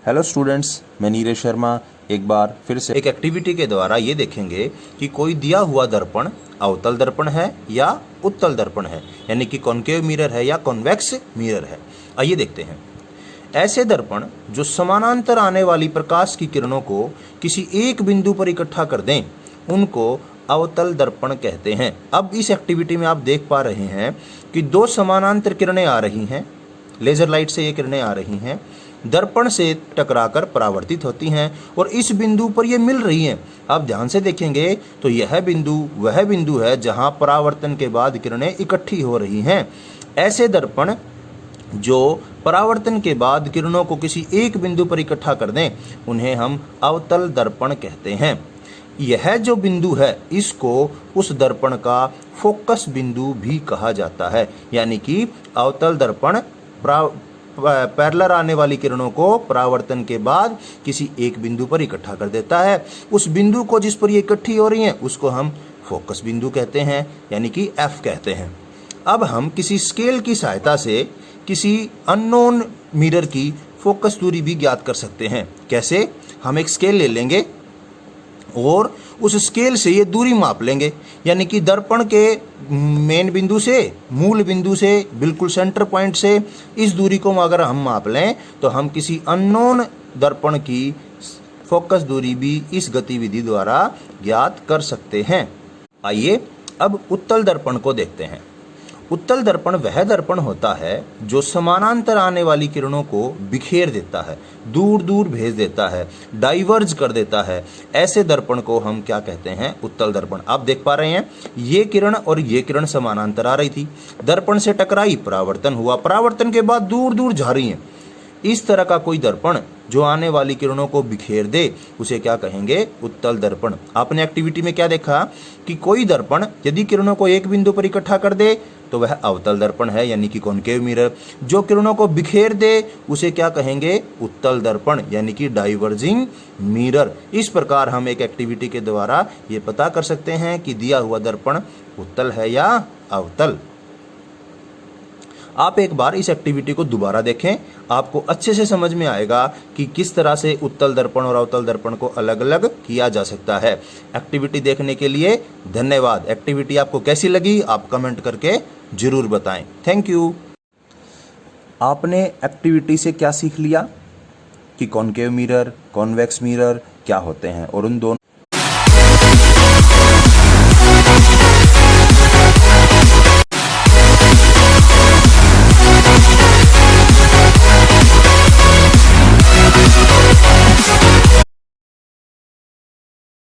Hello students, मैं नीरज शर्मा एक बार फिर से एक एक्टिविटी के द्वारा ये देखेंगे कि कोई दिया हुआ दर्पण अवतल दर्पण है या उत्तल दर्पण है, यानी कि कॉनकेव मिरर है या कॉन्वेक्स मिरर है। आइए देखते हैं। ऐसे दर्पण जो समानांतर आने वाली प्रकाश की किरणों को किसी एक बिंदु पर इकट्ठा कर दें, उनको अवतल दर्पण कहते हैं। अब इस एक्टिविटी में आप देख पा रहे हैं कि दो समानांतर किरणें आ रही हैं, लेजर लाइट से ये किरणें आ रही हैं, दर्पण से टकराकर परावर्तित होती हैं और इस बिंदु पर ये मिल रही हैं। आप ध्यान से देखेंगे तो यह बिंदु वह बिंदु है जहां परावर्तन के बाद किरणें इकट्ठी हो रही हैं। ऐसे दर्पण जो परावर्तन के बाद किरणों को किसी एक बिंदु पर इकट्ठा कर दें, उन्हें हम अवतल दर्पण कहते हैं। यह जो बिंदु है, इसको उस दर्पण का फोकस बिंदु भी कहा जाता है, यानी कि अवतल दर्पण पैरेलल आने वाली किरणों को परावर्तन के बाद किसी एक बिंदु पर इकट्ठा कर देता है। उस बिंदु को जिस पर ये इकट्ठी हो रही हैं, उसको हम फोकस बिंदु कहते हैं, यानी कि एफ कहते हैं। अब हम किसी स्केल की सहायता से किसी अननोन मिरर की फोकस दूरी भी ज्ञात कर सकते हैं। कैसे? हम एक स्केल ले लेंगे और उस स्केल से ये दूरी माप लेंगे, यानी कि दर्पण के मेन बिंदु से, मूल बिंदु से, बिल्कुल सेंटर पॉइंट से इस दूरी को अगर हम माप लें तो हम किसी अननोन दर्पण की फोकस दूरी भी इस गतिविधि द्वारा ज्ञात कर सकते हैं। आइए अब उत्तल दर्पण को देखते हैं। उत्तल दर्पण वह दर्पण होता है जो समानांतर आने वाली किरणों को बिखेर देता है, दूर दूर भेज देता है, डाइवर्ज कर देता है। ऐसे दर्पण को हम क्या कहते हैं? उत्तल दर्पण। आप देख पा रहे हैं, ये किरण और ये किरण समानांतर आ रही थी, दर्पण से टकराई, परावर्तन हुआ, परावर्तन के बाद दूर दूर जा रही हैं। इस तरह का कोई दर्पण जो आने वाली किरणों को बिखेर दे, उसे क्या कहेंगे? उत्तल दर्पण। आपने एक्टिविटी में क्या देखा कि कोई दर्पण यदि किरणों को एक बिंदु पर इकट्ठा कर दे तो वह अवतल दर्पण है, यानी कि कॉनकेव मिरर। जो किरणों को बिखेर दे उसे क्या कहेंगे? उत्तल दर्पण, यानी कि डाइवर्जिंग मिरर। इस प्रकार हम एक एक्टिविटी के द्वारा ये पता कर सकते हैं कि दिया हुआ दर्पण उत्तल है या अवतल। आप एक बार इस एक्टिविटी को दोबारा देखें, आपको अच्छे से समझ में आएगा कि किस तरह से उत्तल दर्पण और अवतल दर्पण को अलग अलग किया जा सकता है। एक्टिविटी देखने के लिए धन्यवाद। एक्टिविटी आपको कैसी लगी आप कमेंट करके जरूर बताएं। Thank you. आपने एक्टिविटी से क्या सीख लिया कि कॉनकेव मिरर, कॉन्वेक्स मिरर क्या होते हैं और उन दोनों